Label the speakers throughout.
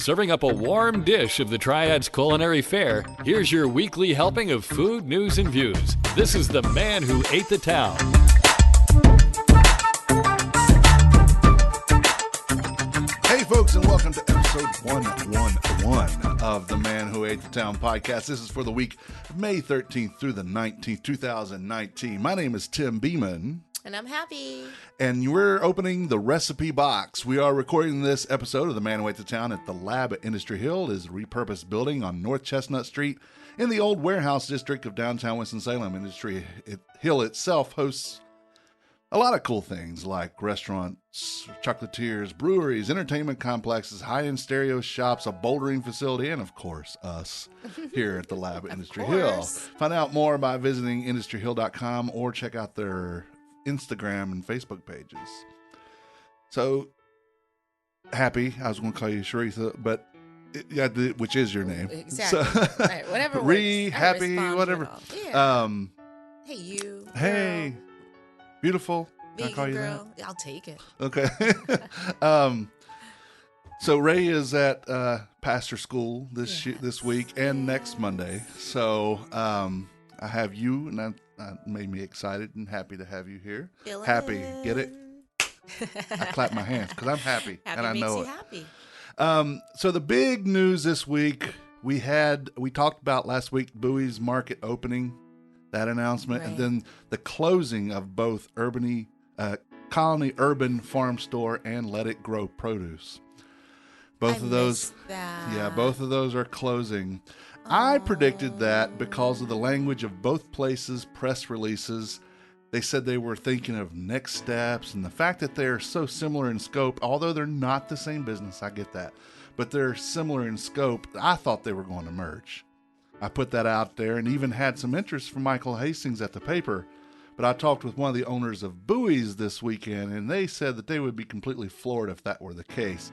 Speaker 1: serving up a warm dish of the Triad's culinary fare, here's your weekly helping of food, news, and views. This is The Man Who Ate the Town.
Speaker 2: Hey folks, and welcome to episode 111 of The Man Who Ate the Town podcast. This is for the week of May 13th through the 19th, 2019. My name is Tim Beeman.
Speaker 3: And I'm Happie.
Speaker 2: And we're opening the recipe box. We are recording this episode of The Man Who Ate the Town at the Lab at Industry Hill. It is a repurposed building on North Chestnut Street in the old warehouse district of downtown Winston-Salem. Industry Hill itself hosts a lot of cool things like restaurants, chocolatiers, breweries, entertainment complexes, high-end stereo shops, a bouldering facility, and, of course, us here at the Lab at Industry Hill. Find out more by visiting industryhill.com or check out their Instagram and Facebook pages. So, Happie, I was going to call you Sharitha, but which is your name.
Speaker 3: Exactly.
Speaker 2: So,
Speaker 3: right, whatever
Speaker 2: works. Happy, whatever.
Speaker 3: Yeah. Hey, you.
Speaker 2: Hey.
Speaker 3: Girl.
Speaker 2: Beautiful. Can I
Speaker 3: Vegan
Speaker 2: call you
Speaker 3: girl. That? I'll take it.
Speaker 2: Okay. So Ray is at pastor school this week and next Monday. So I have you, and that made me excited and happy to have you here. Happy, get it? I clap my hands because I'm happy, and I know it.
Speaker 3: Happy.
Speaker 2: So the big news this week we talked about last week Buie's market opening. That announcement, right. And then the closing of both Colony Urban Farm Store and Let It Grow Produce. Both of those are closing. I predicted that because of the language of both places' press releases. They said they were thinking of next steps, and the fact that they're so similar in scope, although they're not the same business, I get that, but they're similar in scope, I thought they were going to merge. I put that out there and even had some interest from Michael Hastings at the paper. But I talked with one of the owners of Buie's this weekend, and they said that they would be completely floored if that were the case.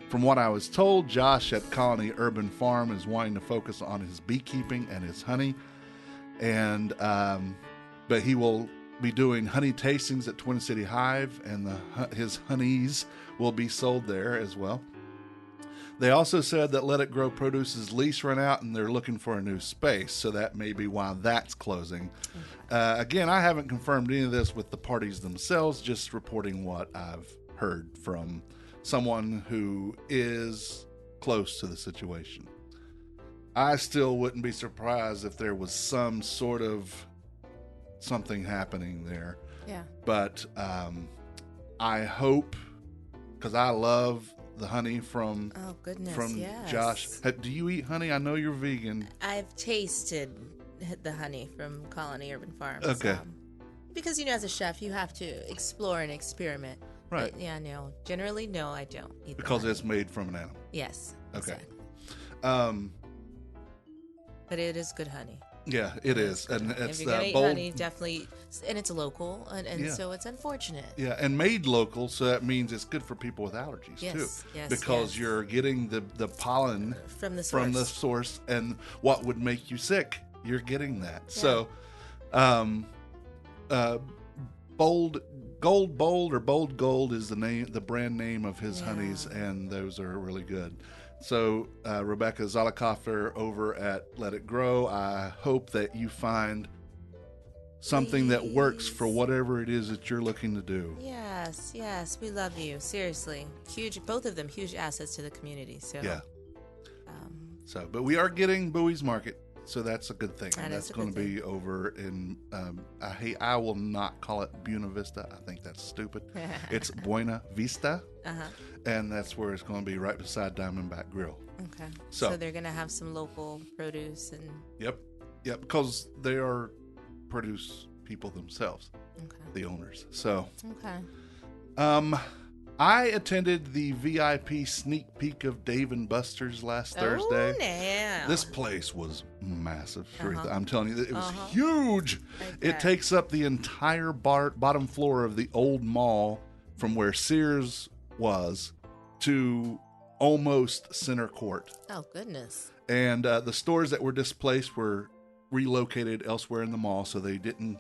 Speaker 2: From what I was told, Josh at Colony Urban Farm is wanting to focus on his beekeeping and his honey. And but he will be doing honey tastings at Twin City Hive, and his honeys will be sold there as well. They also said that Let It Grow Produce's lease ran out and they're looking for a new space, so that may be why that's closing. Again, I haven't confirmed any of this with the parties themselves, just reporting what I've heard from someone who is close to the situation. I still wouldn't be surprised if there was some sort of something happening there.
Speaker 3: Yeah.
Speaker 2: But I hope, because I love the honey from
Speaker 3: yes.
Speaker 2: Josh. Do you eat honey? I know you're vegan.
Speaker 3: I've tasted the honey from Colony Urban Farms.
Speaker 2: Okay.
Speaker 3: Because, as a chef, you have to explore and experiment.
Speaker 2: Right.
Speaker 3: But, no. Generally, no, I don't eat
Speaker 2: because
Speaker 3: the honey.
Speaker 2: it's made from an animal.
Speaker 3: Yes.
Speaker 2: Okay.
Speaker 3: Exactly. But it is good honey.
Speaker 2: Yeah, it is. And
Speaker 3: if
Speaker 2: it's
Speaker 3: you're gonna eat
Speaker 2: bold
Speaker 3: honey, definitely, and it's local, and so it's unfortunate.
Speaker 2: Yeah, and made local, so that means it's good for people with allergies too.
Speaker 3: Yes,
Speaker 2: because you're getting the pollen
Speaker 3: from the
Speaker 2: source, and what would make you sick, you're getting that.
Speaker 3: Yeah.
Speaker 2: So, Bold Gold is the brand name of his honeys, and those are really good. So, Rebecca Zollicoffer over at Let It Grow, I hope that you find something that works for whatever it is that you're looking to do.
Speaker 3: Yes, we love you. Seriously. Both of them huge assets to the community. So,
Speaker 2: yeah. But we are getting Bowie's Market, so that's a good thing. That's going to be over in, I will not call it Buena Vista. I think that's stupid. It's Buena Vista. And that's where it's going to be, right beside Diamondback Grill.
Speaker 3: Okay. So they're going to have some local produce and...
Speaker 2: Yep, because they are produce people themselves, the owners. So...
Speaker 3: Okay.
Speaker 2: I attended the VIP sneak peek of Dave & Buster's last Thursday.
Speaker 3: Now.
Speaker 2: This place was massive, Sharitha. I'm telling you, it was huge. It takes up the entire bottom floor of the old mall from where Sears was to almost center court.
Speaker 3: Oh, goodness.
Speaker 2: And the stores that were displaced were relocated elsewhere in the mall, so they didn't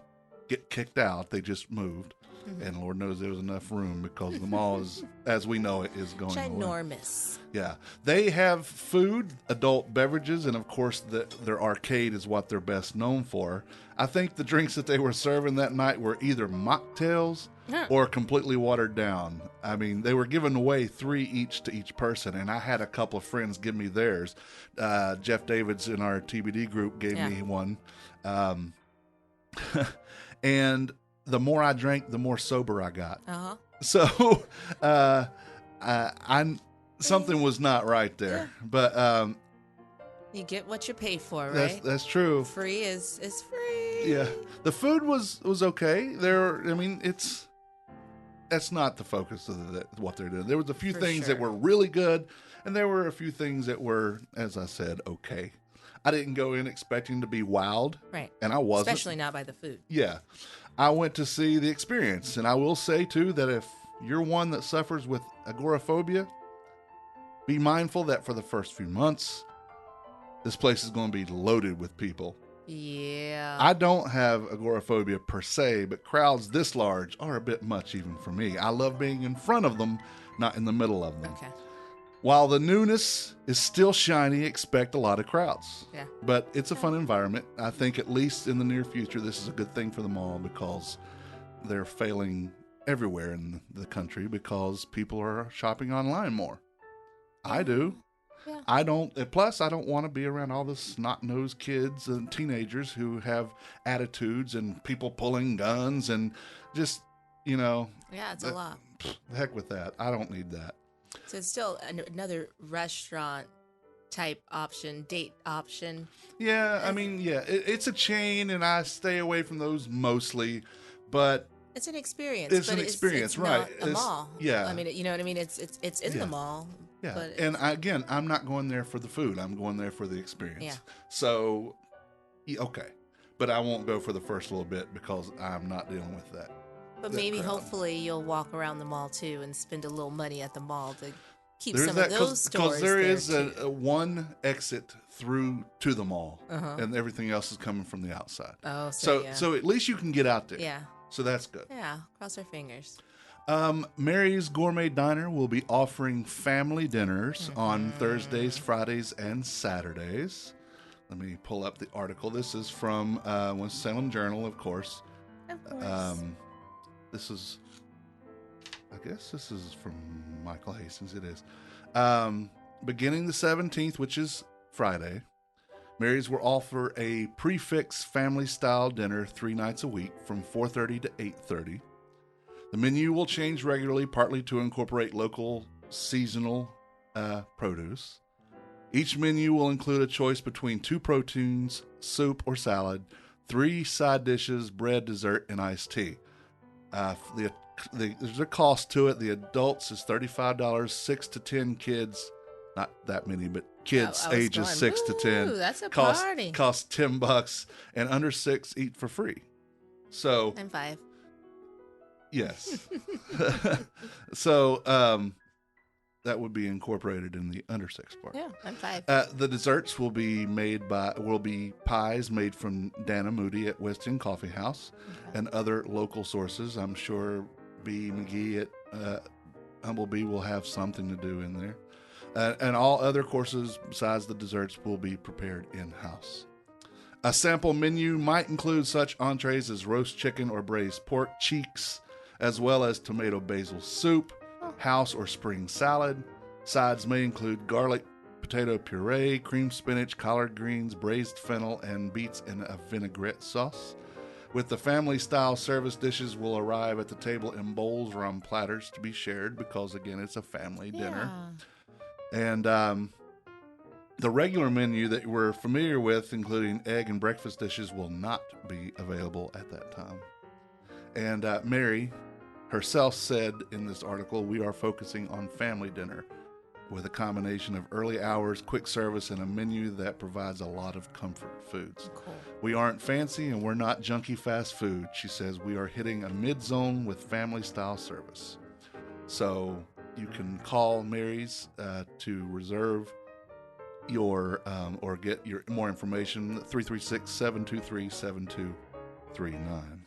Speaker 2: get kicked out. They just moved. And Lord knows there was enough room because the mall is, as we know it, is going away.
Speaker 3: Ginormous.
Speaker 2: Yeah. They have food, adult beverages, and of course their arcade is what they're best known for. I think the drinks that they were serving that night were either mocktails or completely watered down. I mean, they were giving away 3 each to each person, and I had a couple of friends give me theirs. Jeff Davids in our TBD group gave me one. And the more I drank, the more sober I got.
Speaker 3: Uh-huh.
Speaker 2: So, something was not right there. But
Speaker 3: you get what you pay for, right?
Speaker 2: that's true.
Speaker 3: Free is free.
Speaker 2: Yeah, the food was okay. That's not the focus of what they're doing. There was a few things that were really good, and there were a few things that were, as I said, okay. I didn't go in expecting to be wowed,
Speaker 3: right?
Speaker 2: And I wasn't,
Speaker 3: especially not by the food.
Speaker 2: Yeah. I went to see the experience, and I will say, too, that if you're one that suffers with agoraphobia, be mindful that for the first few months, this place is going to be loaded with people.
Speaker 3: Yeah.
Speaker 2: I don't have agoraphobia per se, but crowds this large are a bit much even for me. I love being in front of them, not in the middle of them.
Speaker 3: Okay.
Speaker 2: While the newness is still shiny, expect a lot of crowds.
Speaker 3: Yeah.
Speaker 2: But it's a fun environment. I think at least in the near future, this is a good thing for the mall because they're failing everywhere in the country because people are shopping online more. I do.
Speaker 3: Yeah.
Speaker 2: I don't. Plus, I don't want to be around all the snot-nosed kids and teenagers who have attitudes and people pulling guns and just,
Speaker 3: Yeah, it's a lot.
Speaker 2: The heck with that. I don't need that.
Speaker 3: So it's still another restaurant type option, date option.
Speaker 2: Yeah, I mean, it's a chain, and I stay away from those mostly, but
Speaker 3: it's an experience.
Speaker 2: It's an experience,
Speaker 3: it's
Speaker 2: right?
Speaker 3: Not a mall.
Speaker 2: Yeah,
Speaker 3: I mean, you know what I mean. It's in the mall.
Speaker 2: Yeah,
Speaker 3: but
Speaker 2: and again, I'm not going there for the food. I'm going there for the experience.
Speaker 3: Yeah.
Speaker 2: So, okay, but I won't go for the first little bit because I'm not dealing with that.
Speaker 3: But maybe, hopefully, you'll walk around the mall too and spend a little money at the mall to keep some of those stores.
Speaker 2: Because there is a one exit through to the mall, and everything else is coming from the outside.
Speaker 3: Oh,
Speaker 2: so at least you can get out there.
Speaker 3: Yeah.
Speaker 2: So that's good.
Speaker 3: Yeah, cross our fingers.
Speaker 2: Mary's Gourmet Diner will be offering family dinners on Thursdays, Fridays, and Saturdays. Let me pull up the article. This is from Winston-Salem Journal, of course.
Speaker 3: Of course.
Speaker 2: I guess this is from Michael Hastings. It is. Beginning the 17th, which is Friday, Mary's will offer a prefix family-style dinner 3 nights a week from 4:30 to 8:30. The menu will change regularly, partly to incorporate local seasonal produce. Each menu will include a choice between 2 proteins, soup or salad, 3 side dishes, bread, dessert, and iced tea. There's a cost to it. The adults is $35. 6 to 10 kids, not that many, but kids ages 6 to 10.
Speaker 3: That's a party.
Speaker 2: Cost $10, and under 6 eat for free. So
Speaker 3: I'm 5.
Speaker 2: Yes. So that would be incorporated in the under 6 part.
Speaker 3: Yeah, I'm 5.
Speaker 2: The desserts will be pies made from Dana Moody at Weston Coffee House and other local sources. I'm sure B. McGee at Humblebee will have something to do in there. And all other courses besides the desserts will be prepared in-house. A sample menu might include such entrees as roast chicken or braised pork cheeks, as well as tomato basil soup, house or spring salad. Sides may include garlic potato puree, cream spinach, collard greens, braised fennel, and beets in a vinaigrette sauce. With the family-style service, dishes will arrive at the table in bowls or on platters to be shared because, again, it's a family dinner. And the regular menu that we're familiar with, including egg and breakfast dishes, will not be available at that time. And Mary herself said in this article, we are focusing on family dinner with a combination of early hours, quick service, and a menu that provides a lot of comfort foods.
Speaker 3: Cool.
Speaker 2: We aren't fancy and we're not junky fast food. She says we are hitting a mid-zone with family-style service. So you can call Mary's to reserve your or get your more information, 336-723-7239.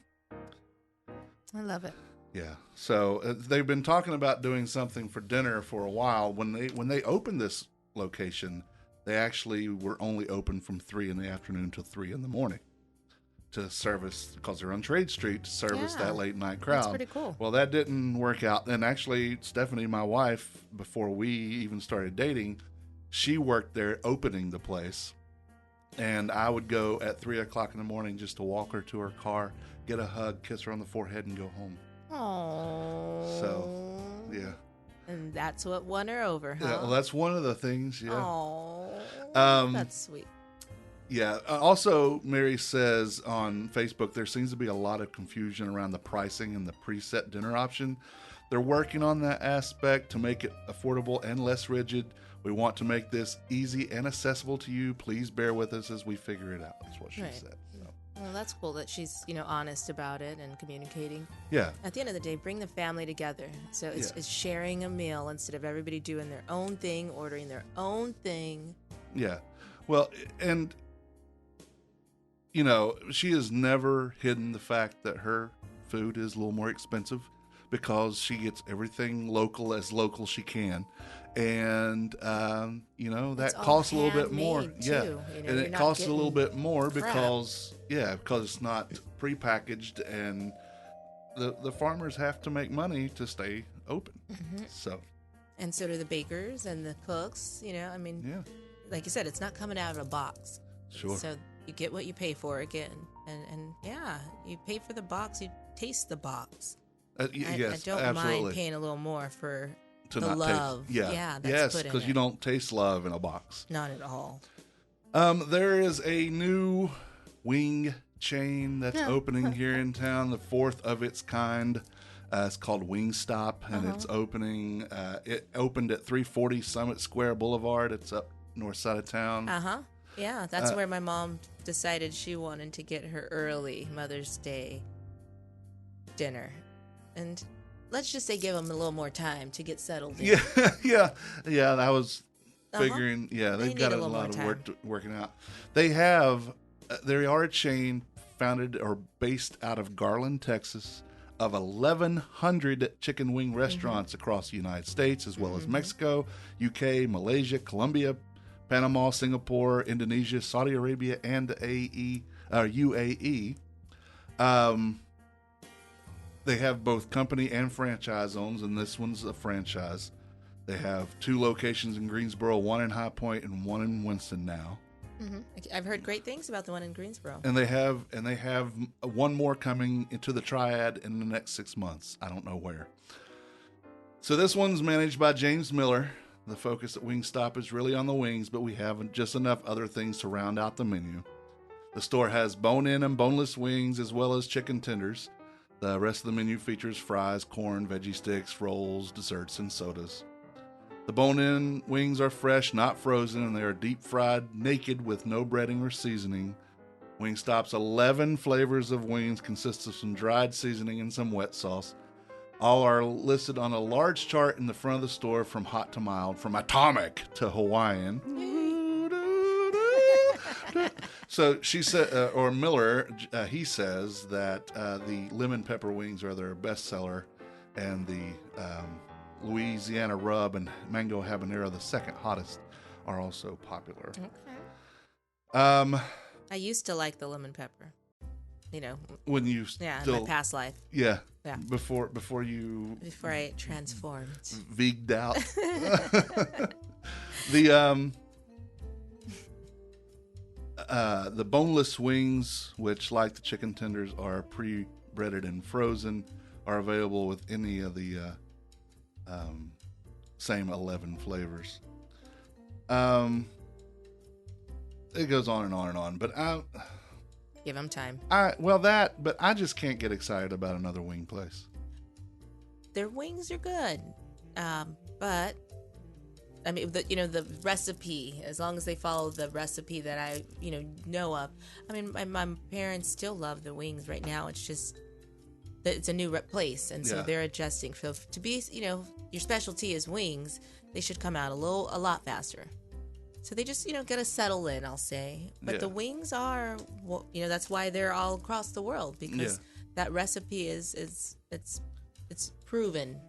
Speaker 3: I love it.
Speaker 2: Yeah. So they've been talking about doing something for dinner for a while. When they opened this location, they actually were only open from 3 in the afternoon till 3 in the morning to service, because they're on Trade Street, to service that late night crowd.
Speaker 3: That's pretty cool.
Speaker 2: Well, that didn't work out. And actually, Stephanie, my wife, before we even started dating, she worked there opening the place. And I would go at 3 o'clock in the morning just to walk her to her car, get a hug, kiss her on the forehead, and go home.
Speaker 3: Oh.
Speaker 2: So, yeah.
Speaker 3: And that's what won her over, huh?
Speaker 2: Yeah, well, that's one of the things, yeah.
Speaker 3: Oh, that's sweet.
Speaker 2: Yeah. Also, Mary says on Facebook, there seems to be a lot of confusion around the pricing and the preset dinner option. They're working on that aspect to make it affordable and less rigid. We want to make this easy and accessible to you. Please bear with us as we figure it out. That's what she said. So.
Speaker 3: Well, that's cool that she's, honest about it and communicating.
Speaker 2: Yeah.
Speaker 3: At the end of the day, bring the family together. So it's sharing a meal instead of everybody doing their own thing, ordering their own thing.
Speaker 2: Yeah. Well, and, she has never hidden the fact that her food is a little more expensive because she gets everything as local she can. And, that costs a little bit more.
Speaker 3: Too.
Speaker 2: Yeah. And it costs a little bit more because it's not prepackaged, and the farmers have to make money to stay open. Mm-hmm.
Speaker 3: And so do the bakers and the cooks, like you said, it's not coming out of a box.
Speaker 2: Sure.
Speaker 3: So you get what you pay for again. And you pay for the box, you taste the box.
Speaker 2: Yes,
Speaker 3: I don't
Speaker 2: absolutely.
Speaker 3: mind paying a little more for
Speaker 2: to
Speaker 3: the
Speaker 2: not
Speaker 3: love.
Speaker 2: Taste. Yeah.
Speaker 3: That's
Speaker 2: yes,
Speaker 3: put in
Speaker 2: because you don't taste love in a box.
Speaker 3: Not at all.
Speaker 2: There is a new wing chain that's opening here in town, the fourth of its kind. It's called Wingstop, and it's opening. It opened at 340 Summit Square Boulevard. It's up north side of town.
Speaker 3: Yeah, that's where my mom decided she wanted to get her early Mother's Day dinner. And let's just say give them a little more time to get settled in.
Speaker 2: Yeah. I was figuring, they've got a lot of work working out. They are a chain founded or based out of Garland, Texas, of 1,100 chicken wing restaurants across the United States, as well as Mexico, UK, Malaysia, Colombia, Panama, Singapore, Indonesia, Saudi Arabia, and UAE. They have both company and franchise owns, and this one's a franchise. They have 2 locations in Greensboro, 1 in High Point and 1 in Winston now.
Speaker 3: Mm-hmm. I've heard great things about the one in Greensboro.
Speaker 2: And they have one more coming into the Triad in the next 6 months. I don't know where. So this one's managed by James Miller. The focus at Wingstop is really on the wings, but we have just enough other things to round out the menu. The store has bone-in and boneless wings as well as chicken tenders. The rest of the menu features fries, corn, veggie sticks, rolls, desserts, and sodas. The bone-in wings are fresh, not frozen, and they are deep-fried, naked, with no breading or seasoning. Wingstop's 11 flavors of wings consist of some dried seasoning and some wet sauce. All are listed on a large chart in the front of the store, from hot to mild, from atomic to Hawaiian. So she said, or Miller, he says that the lemon pepper wings are their best seller, and the Louisiana rub and mango habanero, the second hottest, are also popular.
Speaker 3: Okay. I used to like the lemon pepper.
Speaker 2: When you
Speaker 3: in my past life.
Speaker 2: Yeah. Before I
Speaker 3: transformed.
Speaker 2: Vegged out. The boneless wings, which, like the chicken tenders, are pre-breaded and frozen, are available with any of the same 11 flavors. It goes on and on and on, but
Speaker 3: give them time.
Speaker 2: But I just can't get excited about another wing place.
Speaker 3: Their wings are good, but I mean, the recipe, as long as they follow the recipe that I, know of. I mean, my parents still love the wings right now. It's just that it's a new place, and so they're adjusting. So to be, your specialty is wings, they should come out a lot faster. So they just, got to settle in, I'll say. But the wings are, that's why they're all across the world, because that recipe is it's proven.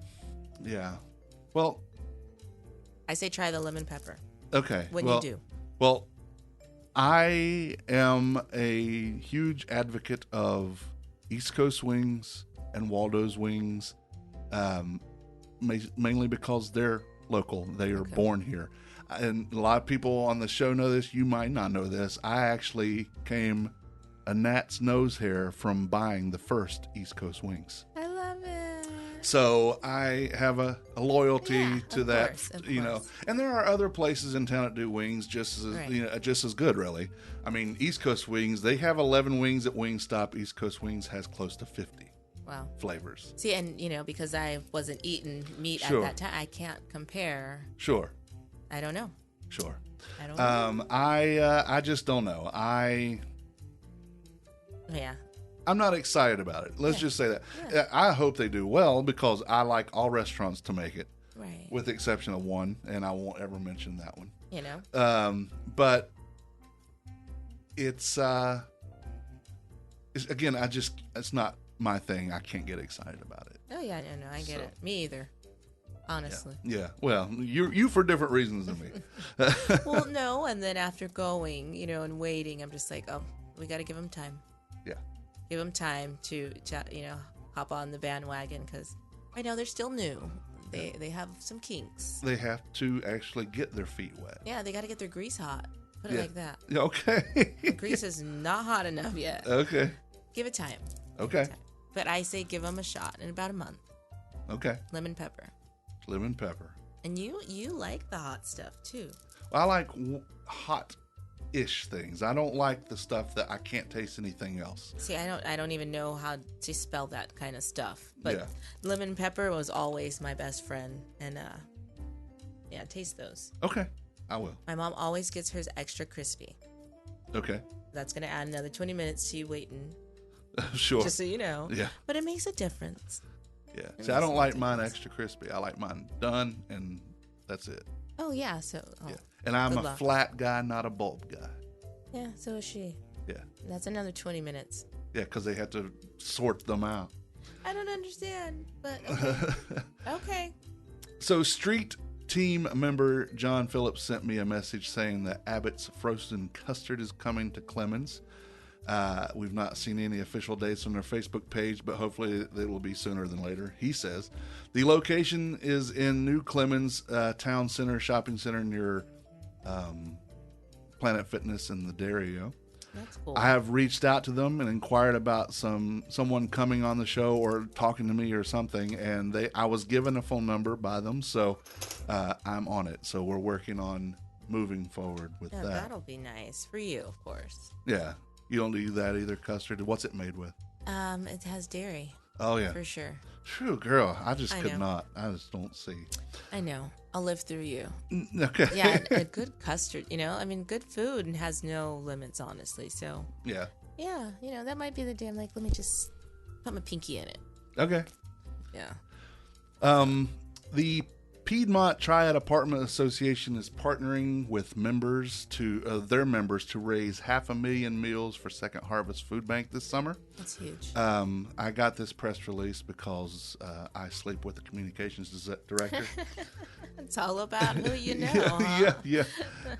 Speaker 2: Yeah. Well,
Speaker 3: I say try the lemon pepper
Speaker 2: okay.
Speaker 3: when you do.
Speaker 2: Well, I am a huge advocate of East Coast wings and Waldo's wings, mainly because they're local. They are born here. And a lot of people on the show know this. You might not know this. I actually came a gnat's nose hair from buying the first East Coast wings.
Speaker 3: I love it.
Speaker 2: So I have a loyalty to that,
Speaker 3: of
Speaker 2: you know.
Speaker 3: course.
Speaker 2: And there are other places in town that do wings just as just as good, really. I mean, East Coast Wings, they have 11 wings at Wingstop. East Coast Wings has close to 50 flavors.
Speaker 3: See, and because I wasn't eating meat
Speaker 2: Sure.
Speaker 3: at that time, I can't compare.
Speaker 2: Sure.
Speaker 3: I don't know.
Speaker 2: Sure.
Speaker 3: I don't know.
Speaker 2: I just don't know.
Speaker 3: Yeah.
Speaker 2: I'm not excited about it. Let's just say that.
Speaker 3: Yeah.
Speaker 2: I hope they do well because I like all restaurants to make it,
Speaker 3: Right.
Speaker 2: with the exception of one, and I won't ever mention that one. But it's again, it's not my thing. I can't get excited about it.
Speaker 3: Oh yeah, no, I get it. Me either. Honestly.
Speaker 2: Yeah. Well, you for different reasons than me.
Speaker 3: Well, no, and then after going, and waiting, I'm just like, oh, we got to give them time.
Speaker 2: Yeah.
Speaker 3: Give them time to hop on the bandwagon because I know they're still new. They have some kinks.
Speaker 2: They have to actually get their feet wet.
Speaker 3: Yeah, they got to get their grease hot. Put it like that.
Speaker 2: Okay.
Speaker 3: The grease is not hot enough yet.
Speaker 2: Okay.
Speaker 3: Give it time.
Speaker 2: Okay.
Speaker 3: But I say give them a shot in about a month.
Speaker 2: Okay.
Speaker 3: Lemon pepper.
Speaker 2: Lemon pepper.
Speaker 3: And you like the hot stuff too.
Speaker 2: I like hot-ish things. I don't like the stuff that I can't taste anything else.
Speaker 3: See, I don't even know how to spell that kind of stuff. But lemon pepper was always my best friend, and taste those.
Speaker 2: Okay, I will.
Speaker 3: My mom always gets hers extra crispy.
Speaker 2: Okay.
Speaker 3: That's gonna add another 20 minutes to you waiting.
Speaker 2: Sure.
Speaker 3: Just so you know.
Speaker 2: Yeah.
Speaker 3: But it makes a difference.
Speaker 2: Yeah. See, I don't like mine extra crispy. I like mine done, and that's it.
Speaker 3: Oh yeah. So. Oh,
Speaker 2: yeah. And I'm a flat guy, not a bulb guy.
Speaker 3: Yeah. So is she.
Speaker 2: Yeah.
Speaker 3: That's another 20 minutes.
Speaker 2: Yeah, because they have to sort them out.
Speaker 3: I don't understand, but okay. Okay.
Speaker 2: So Street Team member John Phillips sent me a message saying that Abbott's frozen custard is coming to Clemens. We've not seen any official dates on their Facebook page, but hopefully it will be sooner than later. He says the location is in New Clemens Town Center shopping center near Planet Fitness in the Dario.
Speaker 3: That's cool.
Speaker 2: I have reached out to them and inquired about someone coming on the show or talking to me or something, and I was given a phone number by them, so I'm on it. So we're working on moving forward with that.
Speaker 3: That'll be nice for you, of course.
Speaker 2: Yeah. You don't do that either, custard? What's it made with?
Speaker 3: It has dairy.
Speaker 2: Oh, yeah.
Speaker 3: For sure.
Speaker 2: True, girl. I could not. I just don't see.
Speaker 3: I know. I'll live through you.
Speaker 2: Okay.
Speaker 3: Yeah, a good custard, good food and has no limits, honestly. So,
Speaker 2: yeah.
Speaker 3: Yeah, that might be the day I'm like, let me just put my pinky in it.
Speaker 2: Okay.
Speaker 3: Yeah.
Speaker 2: The Piedmont Triad Apartment Association is partnering with their members to raise 500,000 meals for Second Harvest Food Bank this summer.
Speaker 3: That's huge.
Speaker 2: I got this press release because I sleep with the communications director.
Speaker 3: It's all about who you know. Huh?
Speaker 2: Yeah.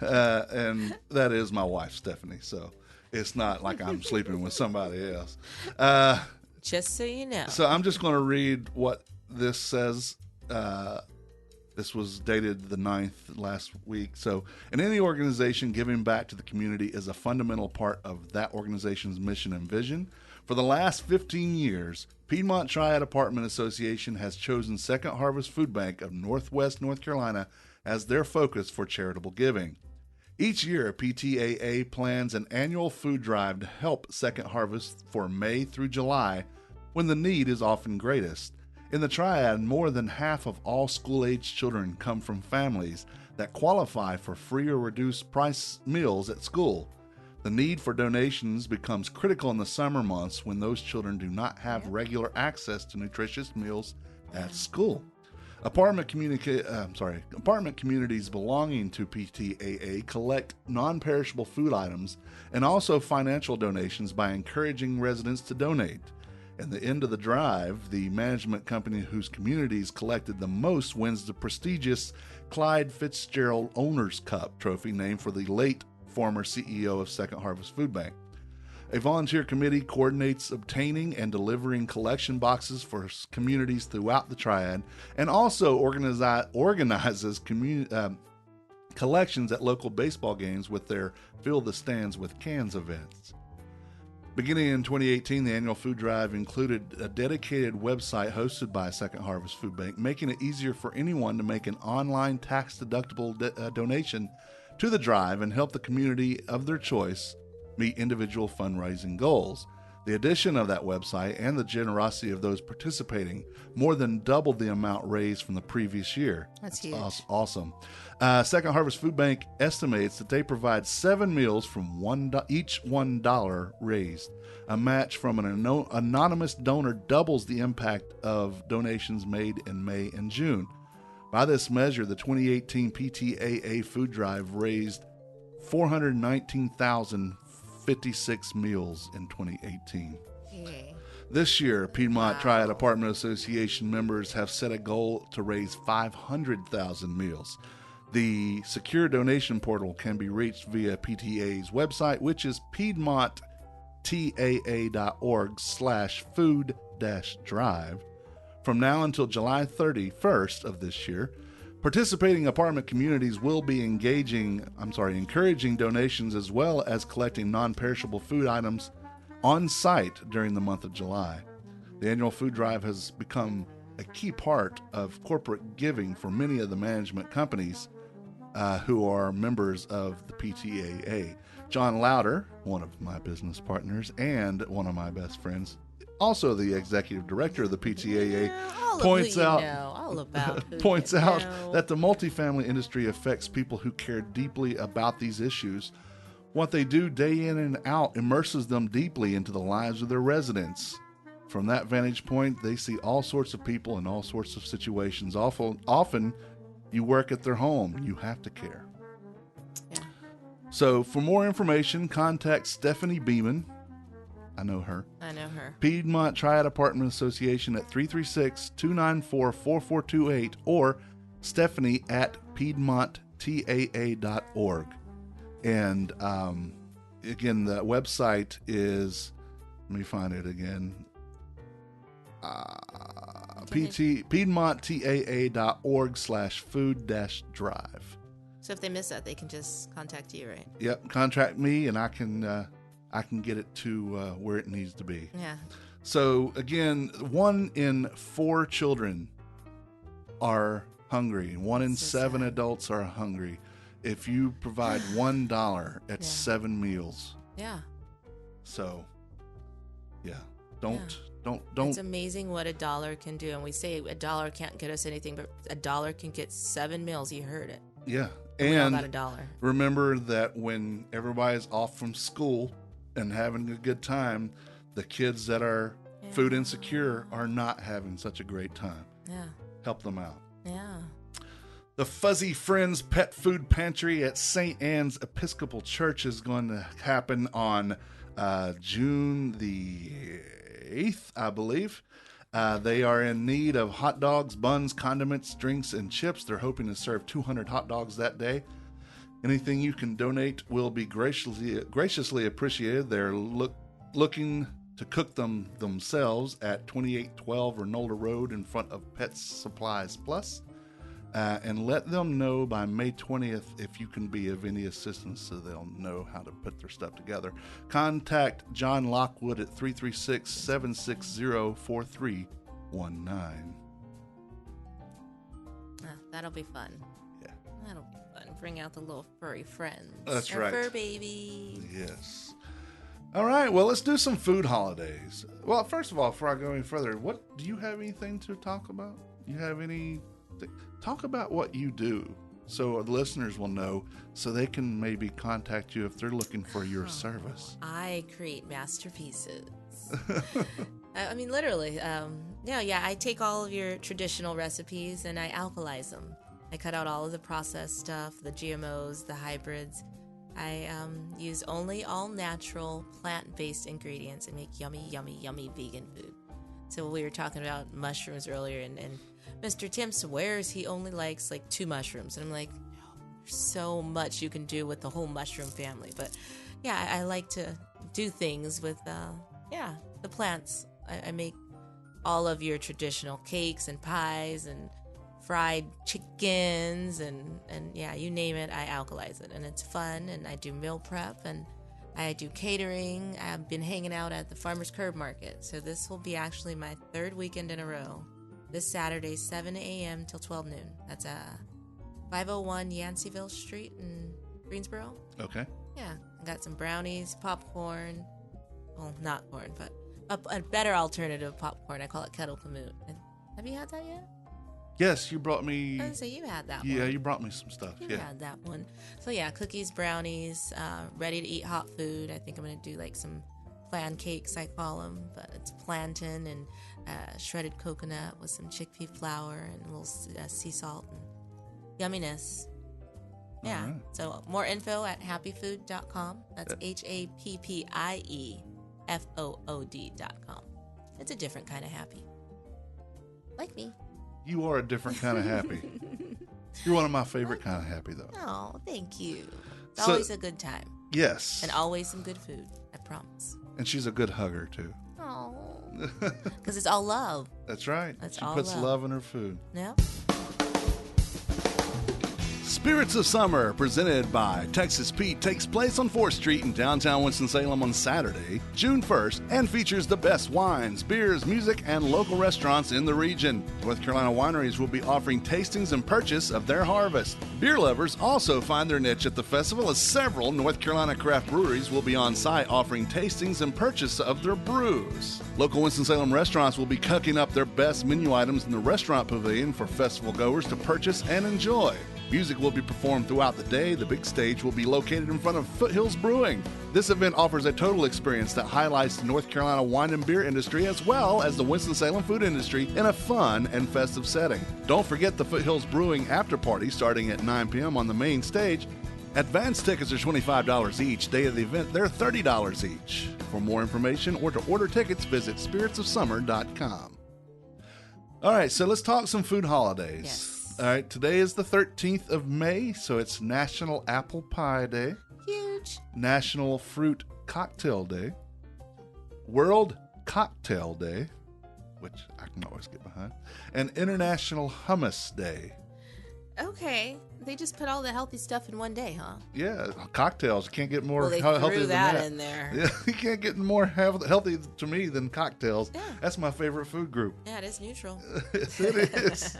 Speaker 2: And that is my wife, Stephanie. So it's not like I'm sleeping with somebody else.
Speaker 3: Just so you know.
Speaker 2: So I'm just going to read what this says. This was dated the 9th last week. So, in any organization, giving back to the community is a fundamental part of that organization's mission and vision. For the last 15 years, Piedmont Triad Apartment Association has chosen Second Harvest Food Bank of Northwest North Carolina as their focus for charitable giving. Each year, PTAA plans an annual food drive to help Second Harvest for May through July, when the need is often greatest. In the Triad, more than half of all school-aged children come from families that qualify for free or reduced price meals at school. The need for donations becomes critical in the summer months when those children do not have regular access to nutritious meals at school. Apartment communities belonging to PTAA collect non-perishable food items and also financial donations by encouraging residents to donate. And the end of the drive, the management company whose communities collected the most wins the prestigious Clyde Fitzgerald Owners Cup trophy named for the late former CEO of Second Harvest Food Bank. A volunteer committee coordinates obtaining and delivering collection boxes for communities throughout the Triad and also organizes collections at local baseball games with their Fill the Stands with Cans events. Beginning in 2018, the annual food drive included a dedicated website hosted by Second Harvest Food Bank, making it easier for anyone to make an online tax-deductible donation to the drive and help the community of their choice meet individual fundraising goals. The addition of that website and the generosity of those participating more than doubled the amount raised from the previous year.
Speaker 3: That's huge.
Speaker 2: Awesome. Second Harvest Food Bank estimates that they provide 7 meals from each $1 raised. A match from an anonymous donor doubles the impact of donations made in May and June. By this measure, the 2018 PTAA food drive raised 419,056 meals in 2018. This year, Piedmont Triad Apartment Association members have set a goal to raise 500,000 meals. The secure donation portal can be reached via PTA's website, which is piedmonttaa.org/food-drive. From now until July 31st of this year, participating apartment communities will be encouraging donations as well as collecting non-perishable food items on site during the month of July. The annual food drive has become a key part of corporate giving for many of the management companies who are members of the PTAA. John Louder, one of my business partners and one of my best friends, also the executive director of the PTAA, points out that the multifamily industry affects people who care deeply about these issues. What they do day in and out immerses them deeply into the lives of their residents. From that vantage point, they see all sorts of people in all sorts of situations. Often you work at their home. You have to care.
Speaker 3: Yeah.
Speaker 2: So for more information, contact Stephanie Beeman. I know her. Piedmont Triad Apartment Association at 336-294-4428 or Stephanie at piedmonttaa.org. And again, the website is, let me find it again, piedmonttaa.org/food-drive.
Speaker 3: So if they miss that, they can just contact you, right?
Speaker 2: Yep, contact me and I can get it to where it needs to be.
Speaker 3: Yeah.
Speaker 2: So again, 1 in 4 children are hungry. 1 in 7 adults are hungry. If you provide $1, it's 7 meals.
Speaker 3: Yeah.
Speaker 2: So, yeah, don't.
Speaker 3: It's amazing what $1 can do, and we say $1 can't get us anything, but $1 can get 7 meals. You heard it.
Speaker 2: Yeah,
Speaker 3: and we all got $1.
Speaker 2: Remember that when everybody's off from school and having a good time, the kids that are food insecure are not having such a great time.
Speaker 3: Yeah.
Speaker 2: Help them out.
Speaker 3: Yeah.
Speaker 2: The Fuzzy Friends Pet Food Pantry at St. Anne's Episcopal Church is going to happen on June the 8th, I believe. They are in need of hot dogs, buns, condiments, drinks, and chips. They're hoping to serve 200 hot dogs that day. Anything you can donate will be graciously appreciated. They're looking to cook them themselves at 2812 Renolda Road in front of Pet Supplies Plus. And let them know by May 20th if you can be of any assistance so they'll know how to put their stuff together. Contact John Lockwood at 336-760-4319.
Speaker 3: That'll be fun.
Speaker 2: Yeah.
Speaker 3: That'll be fun. Bring out the little furry friends.
Speaker 2: That's
Speaker 3: Our
Speaker 2: right.
Speaker 3: Fur babies.
Speaker 2: Yes. All right, well, let's do some food holidays. Well, first of all, before I go any further, do you have anything to talk about? You have any... Talk about what you do so the listeners will know so they can maybe contact you if they're looking for your service.
Speaker 3: I create masterpieces. I mean, literally. I take all of your traditional recipes and I alkalize them. I cut out all of the processed stuff, the GMOs, the hybrids. I use only all natural, plant-based ingredients and make yummy, yummy, yummy vegan food. So we were talking about mushrooms earlier, and Mr. Tim swears he only likes like 2 mushrooms, and I'm like, no, there's so much you can do with the whole mushroom family. But yeah, I like to do things with the plants. I make all of your traditional cakes and pies and fried chickens and yeah, you name it, I alkalize it, and it's fun. And I do meal prep and I do catering. I've been hanging out at the Farmers Curb Market, so this will be actually my 3rd weekend in a row. This Saturday, 7 a.m. till 12 noon. That's 501 Yanceyville Street in Greensboro.
Speaker 2: Okay.
Speaker 3: Yeah, I got some brownies, popcorn. Well, not corn, but a better alternative popcorn. I call it kettle kamut. Have you had that yet?
Speaker 2: Yes, you brought me.
Speaker 3: I was gonna say you had that one.
Speaker 2: Yeah, you brought me some stuff.
Speaker 3: You had that one. So yeah, cookies, brownies, ready to eat hot food. I think I'm gonna do like some plan cakes, I call them, but it's plantain and shredded coconut with some chickpea flour and a little sea salt and yumminess. Yeah.
Speaker 2: Right.
Speaker 3: So more info at happiefood.com. That's HAPPIEFOOD.com. It's a different kind of happy. Like me.
Speaker 2: You are a different kind of happy. You're one of my favorite kind of happy, though.
Speaker 3: Oh, thank you. It's always a good time.
Speaker 2: Yes.
Speaker 3: And always some good food, I promise.
Speaker 2: And she's a good hugger, too.
Speaker 3: Oh. Because it's all love.
Speaker 2: That's right.
Speaker 3: That's
Speaker 2: she
Speaker 3: all
Speaker 2: puts
Speaker 3: love.
Speaker 2: love in her food.
Speaker 3: Yep.
Speaker 4: Spirits of Summer, presented by Texas Pete, takes place on 4th Street in downtown Winston-Salem on Saturday, June 1st, and features the best wines, beers, music, and local restaurants in the region. North Carolina wineries will be offering tastings and purchase of their harvest. Beer lovers also find their niche at the festival, as several North Carolina craft breweries will be on site offering tastings and purchase of their brews. Local Winston-Salem restaurants will be cooking up their best menu items in the restaurant pavilion for festival goers to purchase and enjoy. Music will be performed throughout the day. The big stage will be located in front of Foothills Brewing. This event offers a total experience that highlights the North Carolina wine and beer industry as well as the Winston-Salem food industry in a fun and festive setting. Don't forget the Foothills Brewing after party starting at 9 p.m. on the main stage. Advance tickets are $25 each. Day of the event, they're $30 each. For more information or to order tickets, visit spiritsofsummer.com. All right, so let's talk some food holidays.
Speaker 3: Yes.
Speaker 2: All right, today is the 13th of May, so it's National Apple Pie Day,
Speaker 3: Huge.
Speaker 2: National Fruit Cocktail Day, World Cocktail Day, which I can always get behind, and International Hummus Day.
Speaker 3: Okay. They just put all the healthy stuff in one day, huh?
Speaker 2: Yeah, cocktails. You can't get more
Speaker 3: Well, they
Speaker 2: healthy
Speaker 3: threw
Speaker 2: than
Speaker 3: that
Speaker 2: that.
Speaker 3: in there.
Speaker 2: Yeah, you can't get more healthy to me than cocktails.
Speaker 3: Yeah.
Speaker 2: That's my favorite food group.
Speaker 3: Yeah, it is neutral.
Speaker 2: It is.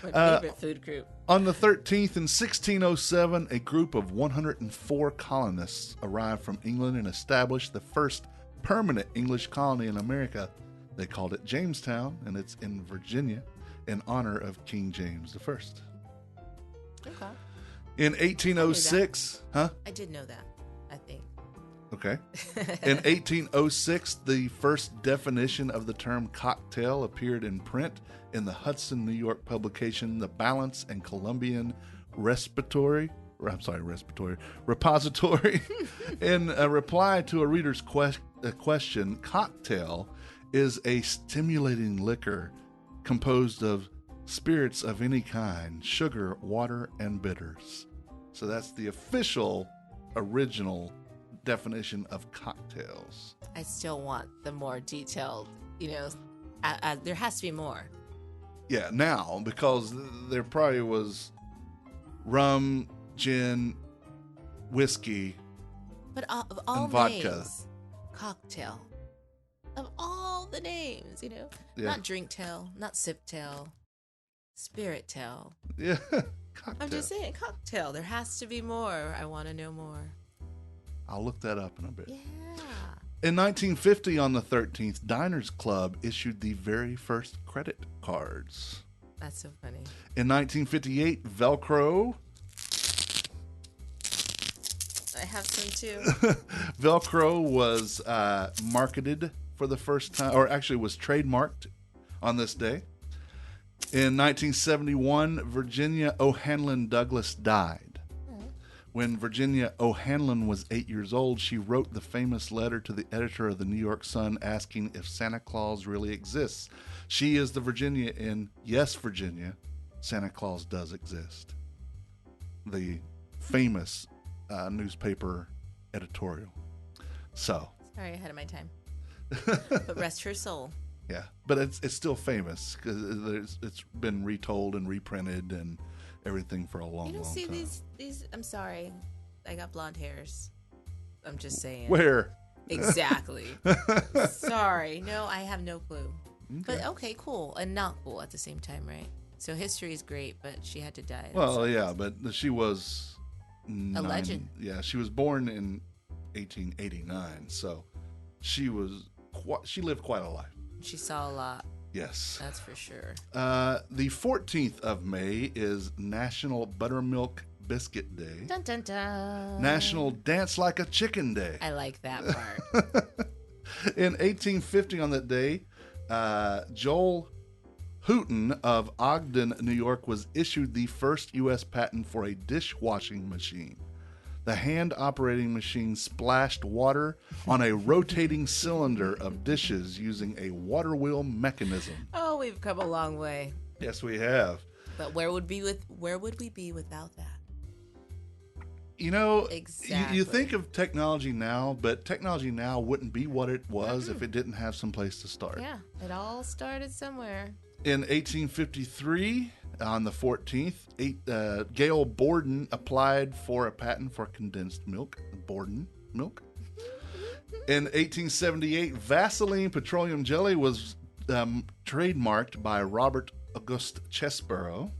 Speaker 3: My favorite food group.
Speaker 2: On the 13th, in 1607, a group of 104 colonists arrived from England and established the first permanent English colony in America. They called it Jamestown, and it's in Virginia, in honor of King James I.
Speaker 3: Okay.
Speaker 2: In 1806, huh?
Speaker 3: I did know that, I think.
Speaker 2: Okay. In 1806, the first definition of the term cocktail appeared in print in the Hudson, New York publication, The Balance and Columbian Repository. In a reply to a reader's question, cocktail is a stimulating liquor composed of spirits of any kind, sugar, water, and bitters. So that's the official, original definition of cocktails.
Speaker 3: I still want the more detailed, there has to be more.
Speaker 2: Yeah, now, because there probably was rum, gin, whiskey,
Speaker 3: But of all
Speaker 2: and vodka.
Speaker 3: names, cocktail. Of all the names,
Speaker 2: Yeah.
Speaker 3: Not drink tail, not sip tail, spirit tail.
Speaker 2: Yeah, cocktail.
Speaker 3: I'm just saying, cocktail. There has to be more. I want to know more.
Speaker 2: I'll look that up in a bit.
Speaker 3: Yeah.
Speaker 2: In 1950, on the 13th, Diners Club issued the very first credit cards.
Speaker 3: That's so funny.
Speaker 2: In 1958, Velcro.
Speaker 3: I have some too.
Speaker 2: Velcro was marketed for the first time, or actually was trademarked on this day. In 1971, Virginia O'Hanlon Douglas died. When Virginia O'Hanlon was 8 years old, she wrote the famous letter to the editor of the New York Sun asking if Santa Claus really exists. She is the Virginia in Yes, Virginia, Santa Claus does exist. The famous newspaper editorial. So.
Speaker 3: Sorry, ahead of my time. But rest her soul.
Speaker 2: Yeah, but it's still famous because it's been retold and reprinted and everything for a long, long time.
Speaker 3: You don't see these. I'm sorry, I got blonde hairs. I'm just saying.
Speaker 2: Where?
Speaker 3: Exactly. Sorry, no, I have no clue.
Speaker 2: Okay.
Speaker 3: But okay, cool and not cool at the same time, right? So history is great, but she had to die.
Speaker 2: Well, yeah, but she was
Speaker 3: a legend.
Speaker 2: Yeah, she was born in 1889, so she lived quite a life.
Speaker 3: She saw a lot.
Speaker 2: Yes.
Speaker 3: That's for sure.
Speaker 2: The 14th of May is National Buttermilk Biscuit Day.
Speaker 3: Dun, dun, dun.
Speaker 2: National Dance Like a Chicken Day.
Speaker 3: I like that part.
Speaker 2: In 1850 on that day, Joel Houghton of Ogden, New York, was issued the first U.S. patent for a dishwashing machine. The hand-operating machine splashed water on a rotating cylinder of dishes using a water wheel mechanism.
Speaker 3: Oh, we've come a long way.
Speaker 2: Yes, we have.
Speaker 3: But where would we be without that?
Speaker 2: You know,
Speaker 3: exactly.
Speaker 2: You think of technology now, but technology now wouldn't be what it was if it didn't have some place to start.
Speaker 3: Yeah, it all started somewhere.
Speaker 2: In 1853, on the 14th, Gail Borden applied for a patent for condensed milk, Borden milk. In 1878, Vaseline petroleum jelly was trademarked by Robert August Chesborough.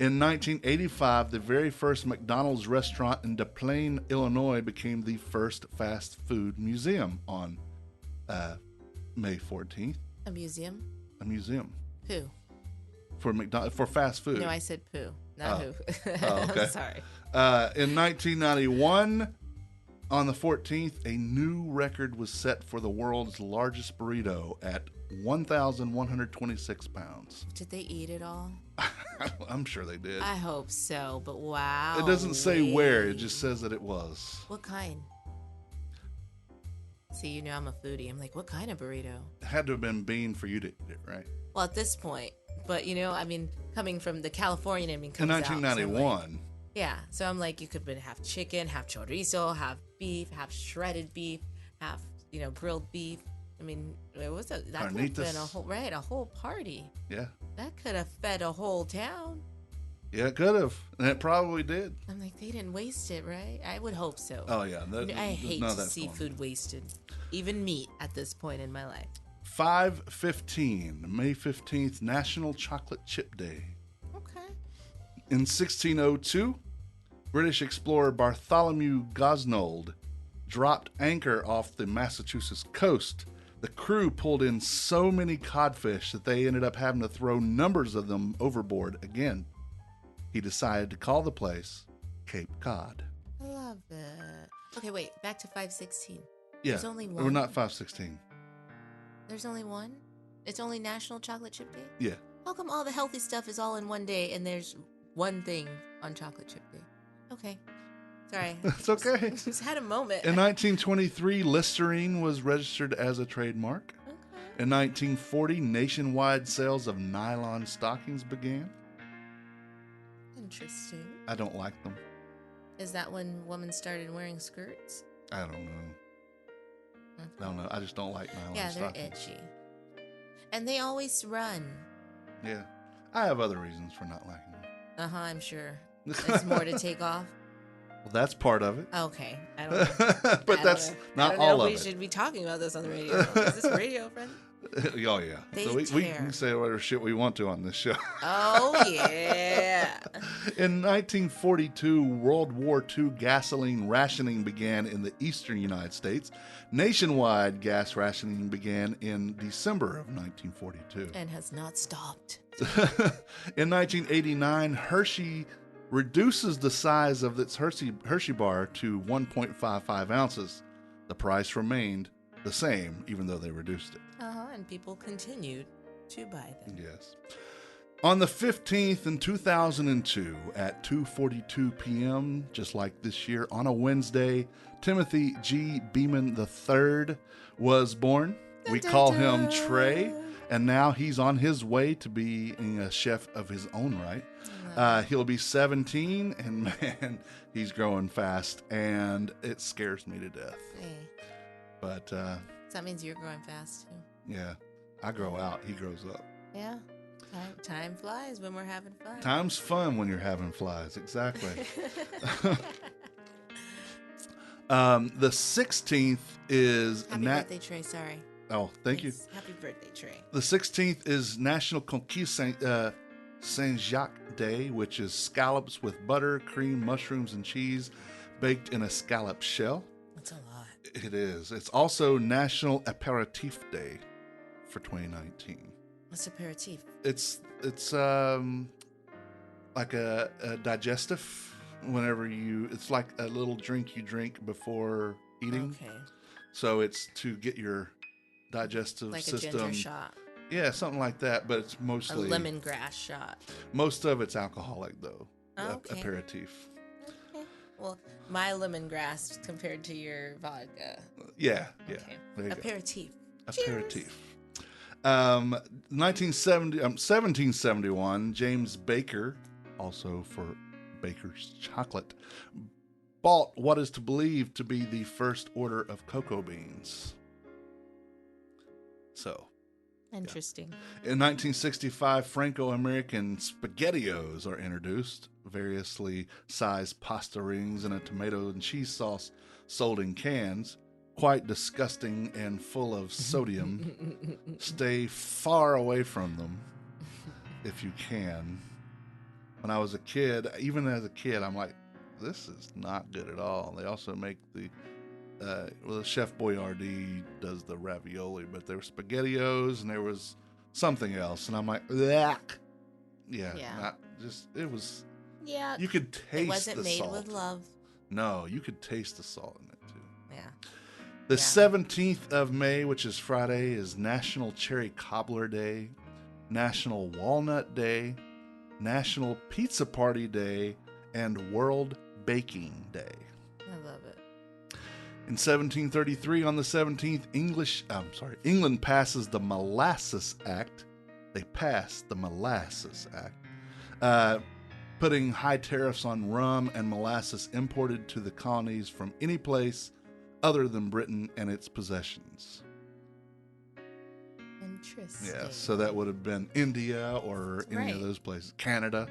Speaker 2: In 1985, the very first McDonald's restaurant in Des Plaines, Illinois, became the first fast food museum on May 14th.
Speaker 3: A museum?
Speaker 2: A museum.
Speaker 3: Who?
Speaker 2: For fast food.
Speaker 3: No, I said poo, not who.
Speaker 2: Oh, okay.
Speaker 3: I'm sorry.
Speaker 2: In 1991, on the 14th, a new record was set for the world's largest burrito at 1,126 pounds.
Speaker 3: Did they eat it all?
Speaker 2: I'm sure they did.
Speaker 3: I hope so, but wow.
Speaker 2: It doesn't say where, it just says that it was.
Speaker 3: What kind? See, you know I'm a foodie. I'm like, what kind of burrito?
Speaker 2: It had to have been bean for you to eat it, right?
Speaker 3: Well, at this point. But, you know, I mean, coming from the Californian, I mean,
Speaker 2: in
Speaker 3: comes
Speaker 2: 1991.
Speaker 3: Out, so like, yeah. So I'm like, you could have chicken, have chorizo, have beef, have shredded beef, have, you know, grilled beef. I mean, that could have been a whole party.
Speaker 2: Yeah.
Speaker 3: That could have fed a whole town.
Speaker 2: Yeah, it could have. And it probably did.
Speaker 3: I'm like, they didn't waste it, right? I would hope so.
Speaker 2: Oh, yeah.
Speaker 3: I hate to see food wasted. Even meat at this point in my life.
Speaker 2: 5/15, May 15th, National Chocolate Chip Day.
Speaker 3: Okay.
Speaker 2: In 1602, British explorer Bartholomew Gosnold dropped anchor off the Massachusetts coast. The crew pulled in so many codfish that they ended up having to throw numbers of them overboard again. He decided to call the place Cape Cod.
Speaker 3: I love it. Okay, wait, back to 5/16.
Speaker 2: Yeah,
Speaker 3: There's only one.
Speaker 2: We're not 5/16.
Speaker 3: There's only one? It's only National Chocolate Chip Day?
Speaker 2: Yeah.
Speaker 3: How come all the healthy stuff is all in one day and there's one thing on Chocolate Chip Day? Okay. Sorry.
Speaker 2: It's okay.
Speaker 3: Just had a moment.
Speaker 2: In 1923, Listerine was registered as a trademark.
Speaker 3: Okay.
Speaker 2: In 1940, nationwide sales of nylon stockings began.
Speaker 3: Interesting.
Speaker 2: I don't like them.
Speaker 3: Is that when women started wearing skirts?
Speaker 2: I don't know. I don't know. I just don't like nylon
Speaker 3: Yeah, they're
Speaker 2: stockings.
Speaker 3: itchy. And they always run.
Speaker 2: Yeah. I have other reasons for not liking them.
Speaker 3: Uh-huh, I'm sure. There's more to take off.
Speaker 2: Well, that's part of it.
Speaker 3: Okay. I don't know.
Speaker 2: But that's not all of it.
Speaker 3: We should be talking about this on the radio. Is this radio friendly?
Speaker 2: Oh, yeah.
Speaker 3: They
Speaker 2: So we
Speaker 3: tear.
Speaker 2: can say whatever shit we want to on this show.
Speaker 3: Oh, yeah.
Speaker 2: In 1942, World War II gasoline rationing began in the eastern United States. Nationwide gas rationing began in December of 1942.
Speaker 3: And has not stopped.
Speaker 2: In 1989, Hershey reduces the size of its Hershey bar to 1.55 ounces. The price remained the same, even though they reduced it.
Speaker 3: And people continued to buy them.
Speaker 2: Yes. On the 15th in 2002 at 2:42 p.m., just like this year, on a Wednesday, Timothy G. Beeman III was born. We call him Trey, and now he's on his way to being a chef of his own right. He'll be 17, and man, he's growing fast, and it scares me to death.
Speaker 3: Hey.
Speaker 2: But
Speaker 3: So that means you're growing fast too.
Speaker 2: yeah, I grow out, he grows up.
Speaker 3: Yeah. Time flies when we're having fun.
Speaker 2: Time's fun when you're having flies, exactly. The 16th is
Speaker 3: Happy birthday, Trey. Sorry.
Speaker 2: Oh, thank you.
Speaker 3: Happy birthday, Trey.
Speaker 2: The 16th is National Conquis Saint-Jacques Day, which is scallops with butter, cream, mushrooms, and cheese baked in a scallop shell.
Speaker 3: That's a lot.
Speaker 2: It is. It's also National Aperitif Day for 2019.
Speaker 3: What's aperitif?
Speaker 2: It's like a digestive. Whenever it's like a little drink you drink before eating.
Speaker 3: Okay.
Speaker 2: So it's to get your digestive
Speaker 3: Like
Speaker 2: system.
Speaker 3: a ginger shot.
Speaker 2: Yeah, something like that. But it's mostly
Speaker 3: A lemongrass shot.
Speaker 2: Most of it's alcoholic though.
Speaker 3: Okay.
Speaker 2: Aperitif.
Speaker 3: Okay. Well, my lemongrass compared to your vodka.
Speaker 2: Yeah.
Speaker 3: Okay.
Speaker 2: There you go.
Speaker 3: Aperitif.
Speaker 2: Aperitif. 1771, James Baker, also for Baker's Chocolate, bought what is to believe to be the first order of cocoa beans. So,
Speaker 3: Interesting.
Speaker 2: in 1965, Franco-American SpaghettiOs are introduced, variously sized pasta rings and a tomato and cheese sauce sold in cans. Quite disgusting and full of sodium. Stay far away from them if you can. When I was a kid, even as a kid, I'm like, this is not good at all. They also make the Chef Boyardee does the ravioli, but there were SpaghettiOs and there was something else, and I'm like, blech. Yeah. It was.
Speaker 3: Yeah.
Speaker 2: You could taste the
Speaker 3: It wasn't made
Speaker 2: salt.
Speaker 3: with love.
Speaker 2: No, you could taste the salt in it too.
Speaker 3: Yeah.
Speaker 2: The 17th of May, which is Friday, is National Cherry Cobbler Day, National Walnut Day, National Pizza Party Day, and World Baking Day.
Speaker 3: I love it.
Speaker 2: In 1733, on the 17th, England passes the Molasses Act. They passed the Molasses Act, putting high tariffs on rum and molasses imported to the colonies from any place other than Britain and its possessions.
Speaker 3: Interesting.
Speaker 2: Yeah, so that would have been India or any of those places. Canada.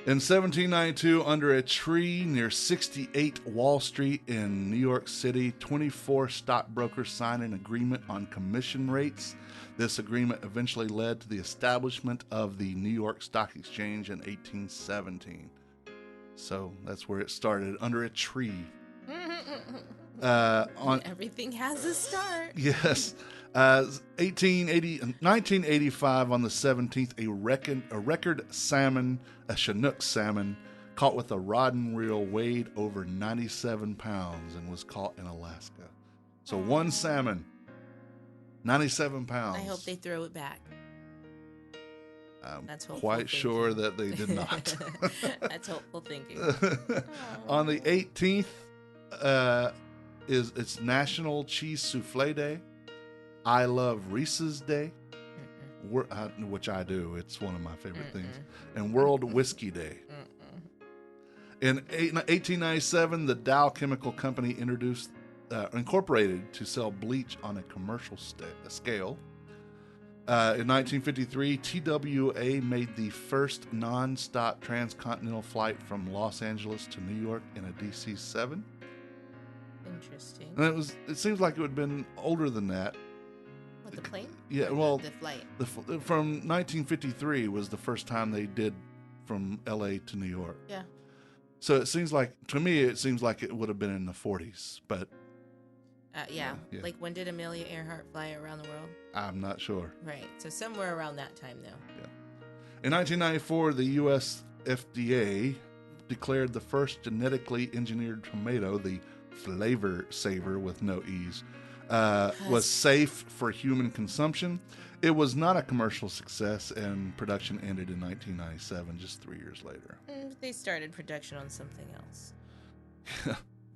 Speaker 2: In 1792, under a tree near 68 Wall Street in New York City, 24 stockbrokers signed an agreement on commission rates. This agreement eventually led to the establishment of the New York Stock Exchange in 1817. So that's where it started, under a tree.
Speaker 3: Everything has a start.
Speaker 2: Yes. 1985, on the 17th, a record salmon, a Chinook salmon, caught with a rod and reel, weighed over 97 pounds and was caught in Alaska. So one salmon, 97 pounds.
Speaker 3: I hope they throw it back.
Speaker 2: I'm
Speaker 3: That's hopeful
Speaker 2: quite
Speaker 3: thinking.
Speaker 2: sure that they did not.
Speaker 3: That's hopeful thinking.
Speaker 2: On the 18th, it's National Cheese Souffle Day. I love Reese's Day, which I do. It's one of my favorite things. And World Whiskey Day. In 1897, the Dow Chemical Company incorporated to sell bleach on a commercial scale. In 1953, TWA made the first non-stop transcontinental flight from Los Angeles to New York in a DC-7.
Speaker 3: Interesting.
Speaker 2: And it seems like it would have been older than that.
Speaker 3: What, the plane?
Speaker 2: Yeah,
Speaker 3: Or
Speaker 2: well,
Speaker 3: the flight.
Speaker 2: From 1953 was the first time they did from LA to New York.
Speaker 3: Yeah.
Speaker 2: So it seems like, to me, it would have been in the 40s, but
Speaker 3: Yeah.
Speaker 2: Yeah.
Speaker 3: Like, when did Amelia Earhart fly around the world?
Speaker 2: I'm not sure.
Speaker 3: Right. So somewhere around that time, though.
Speaker 2: In 1994, the U.S. FDA declared the first genetically engineered tomato, the Flavor Saver with no E's, was safe for human consumption. It was not a commercial success, and production ended in 1997, just 3 years later.
Speaker 3: They started production on something else.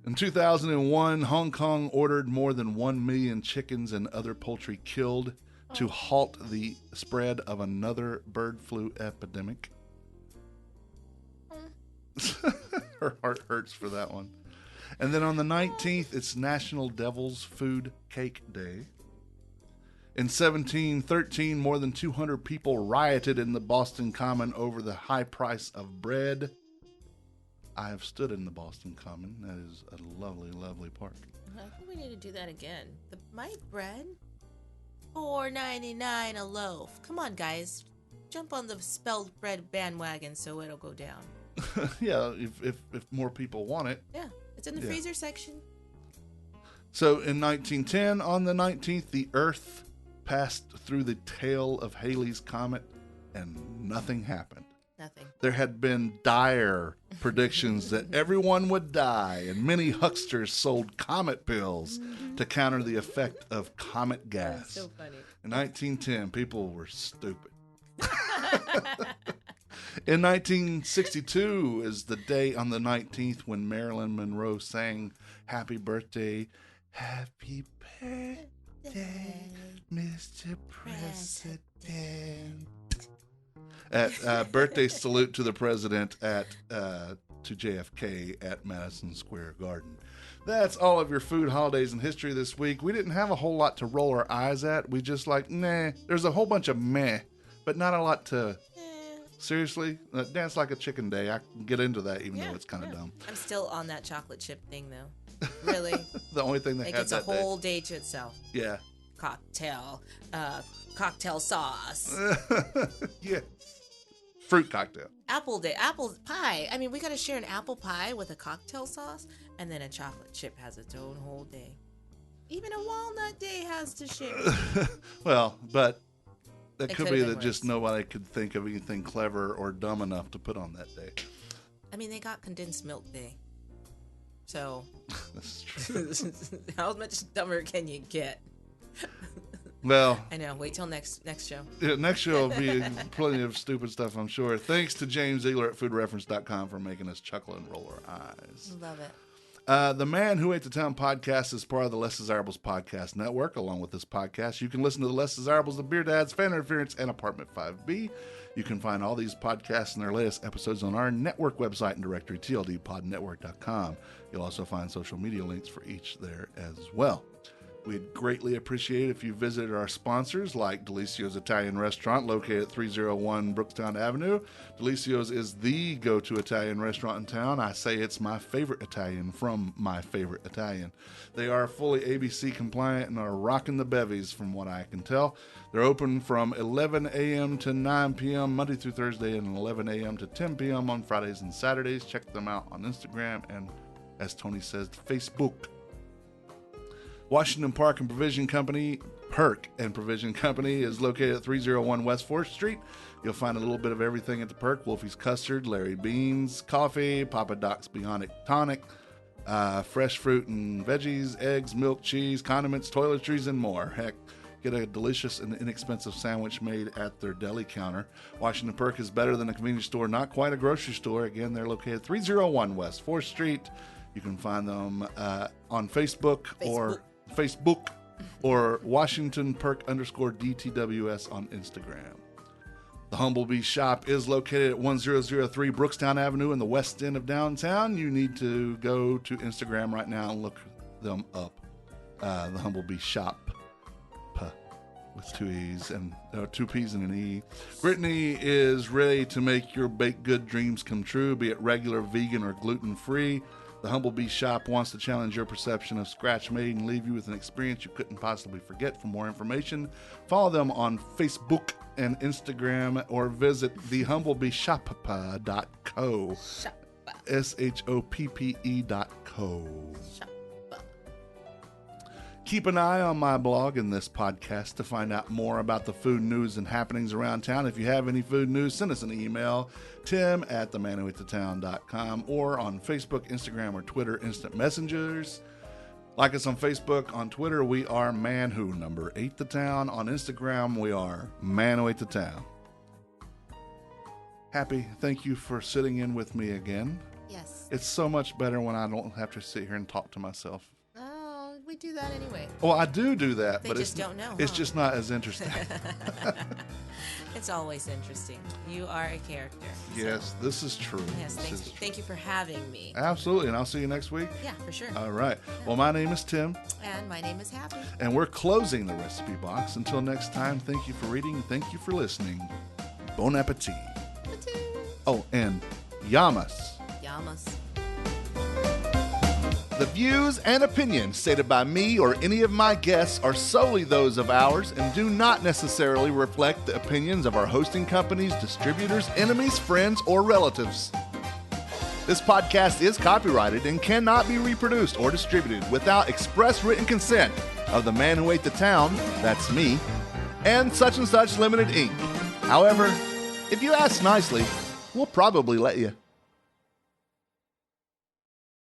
Speaker 2: In 2001, Hong Kong ordered more than 1 million chickens and other poultry killed to halt the spread of another bird flu epidemic. Her heart hurts for that one. And then on the 19th, it's National Devil's Food Cake Day. In 1713, more than 200 people rioted in the Boston Common over the high price of bread. I have stood in the Boston Common. That is a lovely, lovely park.
Speaker 3: I think we need to do that again. My bread? $4.99 a loaf. Come on, guys. Jump on the spelled bread bandwagon so it'll go down.
Speaker 2: Yeah, if more people want it.
Speaker 3: Yeah, it's in the freezer section.
Speaker 2: So in 1910, on the 19th, the Earth passed through the tail of Halley's Comet, and nothing happened.
Speaker 3: Nothing.
Speaker 2: There had been dire predictions that everyone would die, and many hucksters sold comet pills to counter the effect of comet gas.
Speaker 3: That's so funny.
Speaker 2: In 1910, people were stupid. In 1962 is the day on the 19th when Marilyn Monroe sang Happy Birthday, Happy Birthday, Mr. President. At birthday salute to the president to JFK at Madison Square Garden. That's all of your food, holidays, and history this week. We didn't have a whole lot to roll our eyes at. We just nah. There's a whole bunch of meh, but not a lot to... Seriously? Dance Like a Chicken Day. I can get into that even though it's kind of dumb.
Speaker 3: I'm still on that chocolate chip thing, though. Really?
Speaker 2: The only thing that
Speaker 3: it
Speaker 2: had
Speaker 3: gets
Speaker 2: that
Speaker 3: a whole day to itself.
Speaker 2: Yeah.
Speaker 3: Cocktail sauce.
Speaker 2: Yeah. Fruit cocktail.
Speaker 3: Apple day. Apple pie. I mean, we got to share an apple pie with a cocktail sauce, and then a chocolate chip has its own whole day. Even a walnut day has to share.
Speaker 2: Well, but that
Speaker 3: It
Speaker 2: could
Speaker 3: could've
Speaker 2: be
Speaker 3: been
Speaker 2: that
Speaker 3: worse.
Speaker 2: just nobody could think of anything clever or dumb enough to put on that day.
Speaker 3: I mean, they got condensed milk day. So,
Speaker 2: That's true.
Speaker 3: how much dumber can you get?
Speaker 2: Well,
Speaker 3: I know. Wait till next show.
Speaker 2: yeah, next show will be plenty of stupid stuff, I'm sure. Thanks to James Ziegler at foodreference.com for making us chuckle and roll our eyes.
Speaker 3: Love it.
Speaker 2: The Man Who Ate the Town podcast is part of the Less Desirables podcast network. Along with this podcast, you can listen to the Less Desirables, the Beer Dads, Fan Interference, and Apartment 5B. You can find all these podcasts and their latest episodes on our network website and directory, tldpodnetwork.com. You'll also find social media links for each there as well. We'd greatly appreciate it if you visited our sponsors like Delicio's Italian Restaurant located at 301 Brookstown Avenue. Delicio's is the go-to Italian restaurant in town. I say it's my favorite Italian from my favorite Italian. They are fully ABC compliant and are rocking the bevies from what I can tell. They're open from 11 a.m. to 9 p.m. Monday through Thursday and 11 a.m. to 10 p.m. on Fridays and Saturdays. Check them out on Instagram and, as Tony says, Facebook. Washington Park and Provision Company, Perk and Provision Company is located at 301 West 4th Street. You'll find a little bit of everything at the Perk. Wolfie's Custard, Larry Beans, coffee, Papa Doc's Bionic Tonic, fresh fruit and veggies, eggs, milk, cheese, condiments, toiletries, and more. Heck, get a delicious and inexpensive sandwich made at their deli counter. Washington Perk is better than a convenience store, not quite a grocery store. Again, they're located at 301 West 4th Street. You can find them on Facebook or Washington Perk _DTWS on Instagram. The Humblebee shop is located at 1003 Brookstown Avenue in the west end of downtown. You need to go to Instagram right now and look them up. The Humblebee shop with two E's and 2 P's and an E. Brittany is ready to make your baked good dreams come true, be it regular, vegan, or gluten-free. The Humblebee shop wants to challenge your perception of scratch made and leave you with an experience you couldn't possibly forget. For more information, follow them on Facebook and Instagram or visit thehumblebeeshop.co. SHOPPE.co. Keep an eye on my blog and this podcast to find out more about the food news and happenings around town. If you have any food news, send us an email, tim@themanowaitthetown.com, or on Facebook, Instagram, or Twitter instant messengers. Like us on Facebook. On Twitter, we are Man Who Number 8 The Town. On Instagram, we are Man Who 8 The Town. Happy, thank you for sitting in with me again.
Speaker 3: Yes.
Speaker 2: It's so much better when I don't have to sit here and talk to myself.
Speaker 3: Oh, we do that anyway.
Speaker 2: Well, I do that,
Speaker 3: They
Speaker 2: but
Speaker 3: just don't know,
Speaker 2: it's
Speaker 3: huh?
Speaker 2: just not as interesting.
Speaker 3: It's always interesting. You are a character.
Speaker 2: Yes, this is true.
Speaker 3: Yes, thank you for having me.
Speaker 2: Absolutely, and I'll see you next week.
Speaker 3: Yeah, for sure.
Speaker 2: All right. Well, my name is Tim,
Speaker 3: And my name is Happie.
Speaker 2: and we're closing the recipe box. Until next time, thank you for reading. Thank you for listening. Bon appetit. Oh, and Yamas.
Speaker 3: Yamas.
Speaker 4: The views and opinions stated by me or any of my guests are solely those of ours and do not necessarily reflect the opinions of our hosting companies, distributors, enemies, friends, or relatives. This podcast is copyrighted and cannot be reproduced or distributed without express written consent of the man who ate the town, that's me, and Such Limited Inc. However, if you ask nicely, we'll probably let you.